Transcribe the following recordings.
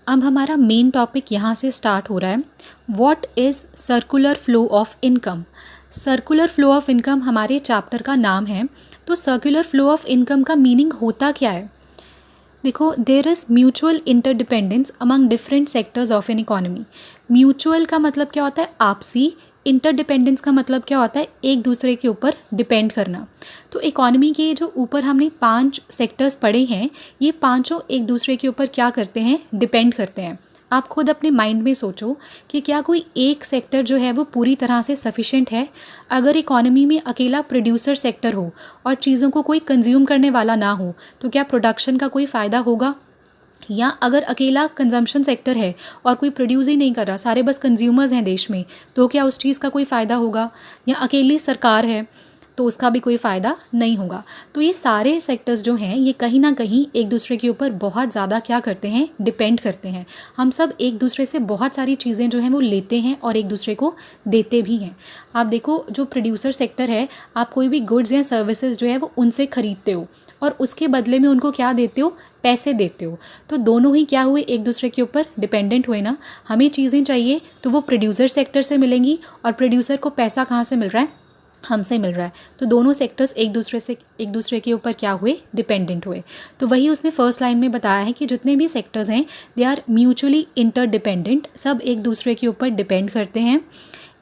अब हमारा main topic यहाँ से स्टार्ट हो रहा है। What is circular flow of income. Circular flow of income हमारे चैप्टर का नाम है। तो सर्कुलर फ्लो ऑफ इनकम का मीनिंग होता क्या है? देखो, there is mutual interdependence among different sectors of an economy. Mutual का मतलब क्या होता है? आपसी। इंटरडिपेंडेंस का मतलब क्या होता है? एक दूसरे के ऊपर डिपेंड करना। तो इकोनॉमी के जो ऊपर हमने 5 सेक्टर्स पढ़े हैं, ये पांचों एक दूसरे के ऊपर क्या करते हैं? डिपेंड करते हैं। आप खुद अपने माइंड में सोचो कि क्या कोई एक सेक्टर जो है वो पूरी तरह से सफिशिएंट है? अगर इकोनॉमी में अकेला प्रोड्यूसर सेक्टर हो और चीज़ों को कोई कंज्यूम करने वाला ना हो, तो क्या प्रोडक्शन का कोई फ़ायदा होगा? या अगर अकेला कंजम्पशन सेक्टर है और कोई प्रोड्यूस ही नहीं कर रहा, सारे बस कंज्यूमर्स हैं देश में, तो क्या उस चीज़ का कोई फ़ायदा होगा? या अकेली सरकार है तो उसका भी कोई फ़ायदा नहीं होगा। तो ये सारे सेक्टर्स जो हैं ये कहीं ना कहीं एक दूसरे के ऊपर बहुत ज़्यादा क्या करते हैं? डिपेंड करते हैं। हम सब एक दूसरे से बहुत सारी चीज़ें जो हैं वो लेते हैं और एक दूसरे को देते भी हैं। आप देखो, जो प्रोड्यूसर सेक्टर है, आप कोई भी गुड्स या सर्विसेज जो है वो उनसे खरीदते हो और उसके बदले में उनको क्या देते हो? पैसे देते हो। तो दोनों ही क्या हुए? एक दूसरे के ऊपर डिपेंडेंट हुए ना। हमें चीज़ें चाहिए तो वो प्रोड्यूसर सेक्टर से मिलेंगी और प्रोड्यूसर को पैसा कहाँ से मिल रहा है? हमसे मिल रहा है। तो दोनों सेक्टर्स एक दूसरे के ऊपर क्या हुए? डिपेंडेंट हुए। तो वही उसने फर्स्ट लाइन में बताया है कि जितने भी सेक्टर्स हैं दे आर म्यूचुअली इंटरडिपेंडेंट, सब एक दूसरे के ऊपर डिपेंड करते हैं।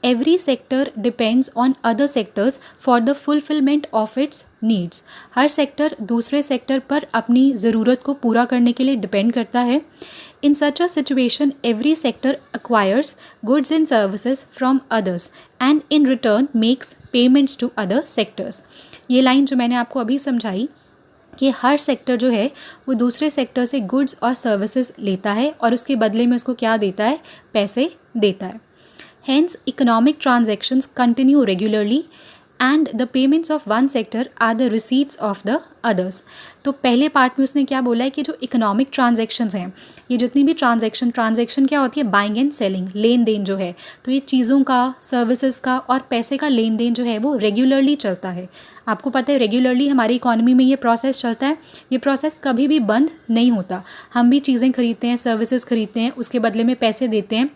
Every sector depends on other sectors for the fulfilment of its needs. Her sector दूसरे सेक्टर पर अपनी ज़रूरत को पूरा करने के लिए डिपेंड करता है। In such a situation, every sector acquires goods and services from others and in return makes payments to other sectors. ये लाइन जो मैंने आपको अभी समझाई कि हर सेक्टर जो है वो दूसरे सेक्टर से गुड्स और सर्विसेज लेता है और उसके बदले में उसको क्या देता है? पैसे देता है। Hence, economic transactions continue regularly and the payments of one sector are the receipts of the others. तो पहले पार्ट में उसने क्या बोला है कि जो इकोनॉमिक ट्रांजैक्शंस हैं, ये जितनी भी ट्रांजैक्शन क्या होती है? बाइंग एंड सेलिंग, लेन देन जो है। तो ये चीज़ों का, सर्विसेज का और पैसे का लेन देन जो है वो रेगुलरली चलता है। आपको पता है रेगुलरली हमारी इकोनॉमी में ये प्रोसेस चलता है। ये प्रोसेस कभी भी बंद नहीं होता। हम भी चीज़ें खरीदते हैं, सर्विसेज खरीदते हैं, उसके बदले में पैसे देते हैं।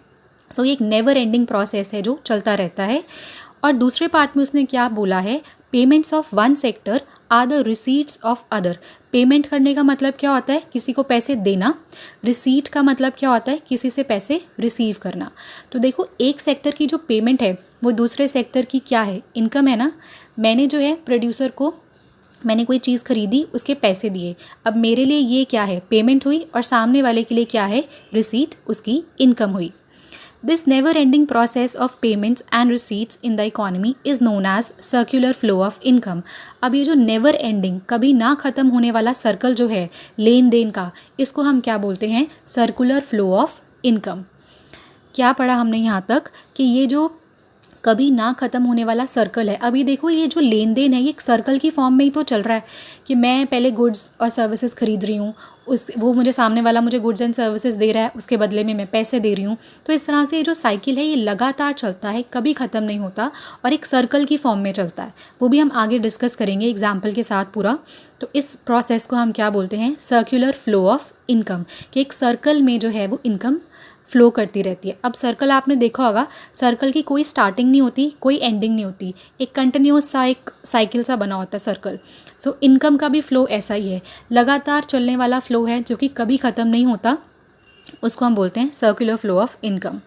सो ये एक नेवर एंडिंग प्रोसेस है जो चलता रहता है। और दूसरे पार्ट में उसने क्या बोला है? Payments of one sector are the receipts of other. Payment करने का मतलब क्या होता है? किसी को पैसे देना। रिसीट का मतलब क्या होता है? किसी से पैसे रिसीव करना। तो देखो, एक सेक्टर की जो पेमेंट है वो दूसरे सेक्टर की क्या है? इनकम है ना। मैंने जो है प्रोड्यूसर को, मैंने कोई चीज़ खरीदी, उसके पैसे दिए, अब मेरे लिए ये क्या है? पेमेंट हुई। और सामने वाले के लिए क्या है? रिसीट, उसकी इनकम हुई। This never-ending process of payments and receipts in the economy is known as circular flow of income. अब ये जो never ending, कभी ना ख़त्म होने वाला सर्कल जो है लेन देन का, इसको हम क्या बोलते हैं? circular flow of income. क्या पढ़ा हमने यहाँ तक कि ये जो कभी ना ख़त्म होने वाला सर्कल है। अभी देखो, ये जो लेन देन है ये एक सर्कल की फॉर्म में ही तो चल रहा है कि मैं पहले गुड्स और सर्विसेज खरीद रही हूँ, वो मुझे, सामने वाला मुझे गुड्स एंड सर्विसेज दे रहा है, उसके बदले में मैं पैसे दे रही हूँ। तो इस तरह से ये जो साइकिल है ये लगातार चलता है, कभी ख़त्म नहीं होता और एक सर्कल की फॉर्म में चलता है। वो भी हम आगे डिस्कस करेंगे एग्जाम्पल के साथ पूरा। तो इस प्रोसेस को हम क्या बोलते हैं? सर्कुलर फ्लो ऑफ इनकम, कि एक सर्कल में जो है वो इनकम फ्लो करती रहती है। अब सर्कल आपने देखा होगा, सर्कल की कोई स्टार्टिंग नहीं होती, कोई एंडिंग नहीं होती, एक कंटिन्यूस सा एक साइकिल सा बना होता है सर्कल। सो इनकम का भी फ्लो ऐसा ही है, लगातार चलने वाला फ्लो है जो कि कभी ख़त्म नहीं होता। उसको हम बोलते हैं circular flow of income.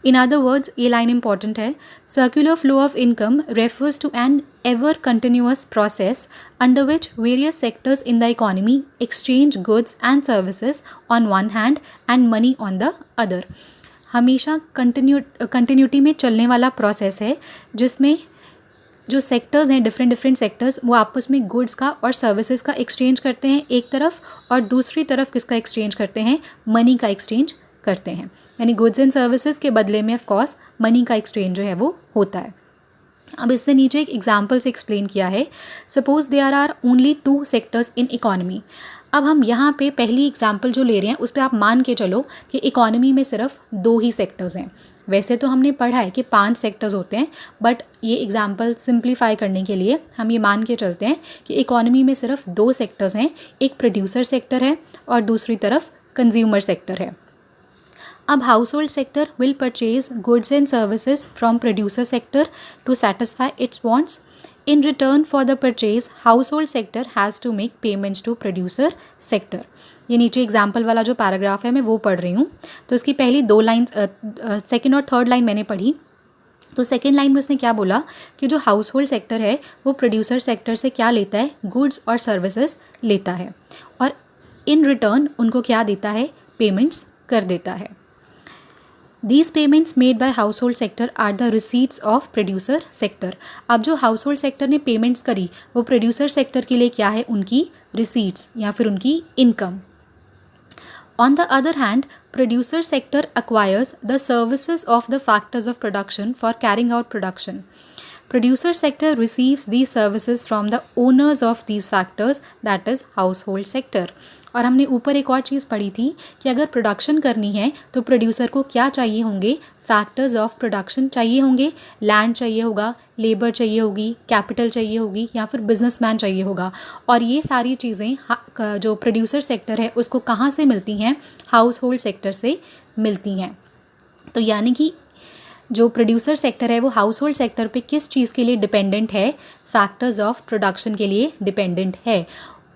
In other words, ये लाइन इंपॉर्टेंट है, circular flow of income refers to an ever continuous process under which various sectors in the economy exchange goods and services on one hand and money on the other. हमेशा continuity में चलने वाला process है जिसमें जो sectors हैं, different sectors, वो आपस में गुड्स का और सर्विसेज का एक्सचेंज करते हैं एक तरफ, और दूसरी तरफ किसका एक्सचेंज करते हैं? मनी का एक्सचेंज करते हैं। यानी गुड्स एंड सर्विसेज के बदले में ऑफ कोर्स मनी का एक्सचेंज जो है वो होता है। अब इसने नीचे एक एग्जाम्पल से एक्सप्लेन किया है, suppose there are only 2 sectors in economy. अब हम यहाँ पे पहली एग्जाम्पल जो ले रहे हैं उस पर आप मान के चलो कि इकोनॉमी में सिर्फ 2 ही सेक्टर्स हैं। वैसे तो हमने पढ़ा है कि 5 सेक्टर्स होते हैं, बट ये एग्जाम्पल सिंप्लीफाई करने के लिए हम ये मान के चलते हैं कि इकोनॉमी में सिर्फ 2 सेक्टर्स हैं, एक प्रोड्यूसर सेक्टर है और दूसरी तरफ कंज्यूमर सेक्टर है। अब household sector will purchase goods and services from producer sector to satisfy its wants. In return for the purchase, household sector has to make payments to producer sector. ये नीचे example वाला जो paragraph है मैं वो पढ़ रही हूँ. तो इसकी पहली 2 लाइन, सेकेंड और थर्ड लाइन मैंने पढ़ी. तो सेकेंड लाइन में उसने क्या बोला कि जो हाउस होल्ड सेक्टर है वो प्रोड्यूसर सेक्टर से क्या लेता है, गुड्स और सर्विसेज लेता है और इन रिटर्न उनको क्या देता है, पेमेंट्स कर देता है. These payments made by household sector are the receipts of producer sector. अब जो household sector ने payments करी वो producer sector के लिए क्या है, उनकी receipts या फिर उनकी income. On the other hand, producer sector acquires the services of the factors of production for carrying out production. Producer sector receives these services from the owners of these factors, that is household sector. और हमने ऊपर एक और चीज़ पढ़ी थी कि अगर production करनी है तो प्रोड्यूसर को क्या चाहिए होंगे, फैक्टर्स ऑफ प्रोडक्शन चाहिए होंगे. लैंड चाहिए होगा, लेबर चाहिए होगी, कैपिटल चाहिए होगी या फिर बिजनेसमैन चाहिए होगा. और ये सारी चीज़ें जो प्रोड्यूसर सेक्टर है उसको कहाँ से मिलती हैं, हाउस होल्ड सेक्टर से मिलती हैं. तो यानी कि जो प्रोड्यूसर सेक्टर है वो हाउस होल्ड सेक्टर पे किस चीज़ के लिए डिपेंडेंट है, फैक्टर्स ऑफ प्रोडक्शन के लिए डिपेंडेंट है.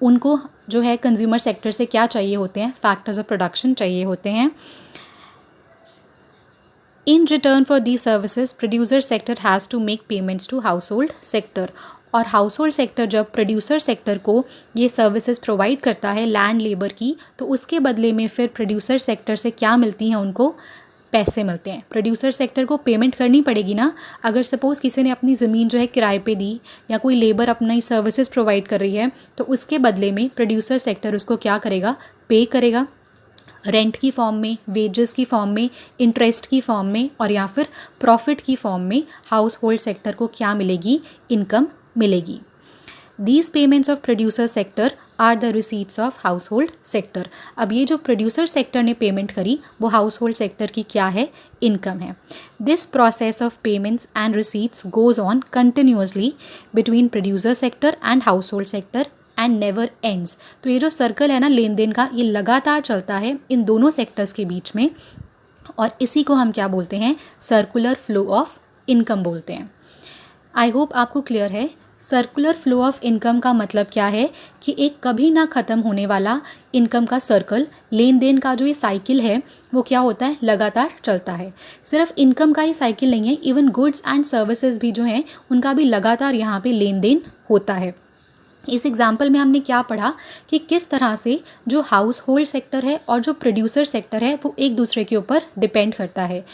उनको जो है कंज्यूमर सेक्टर से क्या चाहिए होते हैं, फैक्टर्स ऑफ प्रोडक्शन चाहिए होते हैं. In return for the services producer sector has to make payments to household sector. और हाउस होल्ड सेक्टर जब प्रोड्यूसर सेक्टर को ये सर्विसेज प्रोवाइड करता है लैंड लेबर की, तो उसके बदले में फिर प्रोड्यूसर सेक्टर से क्या मिलती हैं, उनको पैसे मिलते हैं. प्रोड्यूसर सेक्टर को पेमेंट करनी पड़ेगी ना. अगर सपोज़ किसी ने अपनी ज़मीन जो है किराए पे दी या कोई लेबर अपना सर्विसेज प्रोवाइड कर रही है, तो उसके बदले में प्रोड्यूसर सेक्टर उसको क्या करेगा, पे करेगा. रेंट की फॉर्म में, वेजेस की फॉर्म में, इंटरेस्ट की फॉर्म में और या फिर प्रॉफिट की फॉर्म में हाउस होल्ड सेक्टर को क्या मिलेगी, इनकम मिलेगी. These payments of producer sector are the receipts of household sector. अब ये जो प्रोड्यूसर सेक्टर ने पेमेंट करी वो हाउस होल्ड सेक्टर की क्या है, इनकम है. This process of payments and receipts goes on continuously between producer sector and household sector and never ends. तो ये जो सर्कल है ना लेन देन का, ये लगातार चलता है इन दोनों सेक्टर्स के बीच में और इसी को हम क्या बोलते हैं, सर्कुलर फ्लो ऑफ इनकम बोलते हैं. आई होप आपको क्लियर है. सर्कुलर फ्लो ऑफ इनकम का मतलब क्या है कि एक कभी ना ख़त्म होने वाला इनकम का सर्कल, लेन देन का जो ये साइकिल है वो क्या होता है, लगातार चलता है. सिर्फ इनकम का ही साइकिल नहीं है, इवन गुड्स एंड सर्विसेज भी जो हैं उनका भी लगातार यहाँ पे लेन देन होता है. इस एग्जाम्पल में हमने क्या पढ़ा कि किस तरह से जो हाउस होल्ड सेक्टर है और जो प्रोड्यूसर सेक्टर है वो एक दूसरे के ऊपर डिपेंड करता है.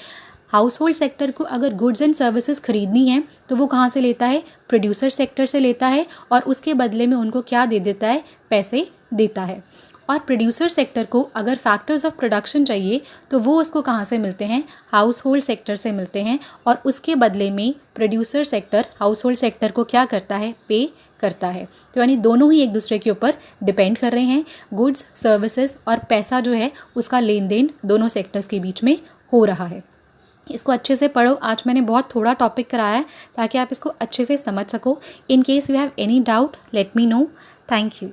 हाउस होल्ड सेक्टर को अगर गुड्स एंड सर्विसेज खरीदनी है तो वो कहाँ से लेता है, प्रोड्यूसर सेक्टर से लेता है और उसके बदले में उनको क्या दे देता है, पैसे देता है. और प्रोड्यूसर सेक्टर को अगर फैक्टर्स ऑफ प्रोडक्शन चाहिए तो वो उसको कहाँ से मिलते हैं, हाउस होल्ड सेक्टर से मिलते हैं और उसके बदले में producer sector house hold sector को क्या करता है, पे करता है. तो यानी दोनों ही एक दूसरे के ऊपर डिपेंड कर रहे हैं. गुड्स, सर्विसेज और पैसा जो है उसका लेन देन दोनों सेक्टर्स के बीच में हो रहा है. इसको अच्छे से पढ़ो. आज मैंने बहुत थोड़ा टॉपिक कराया है ताकि आप इसको अच्छे से समझ सको. In case you have any doubt let me know. Thank you.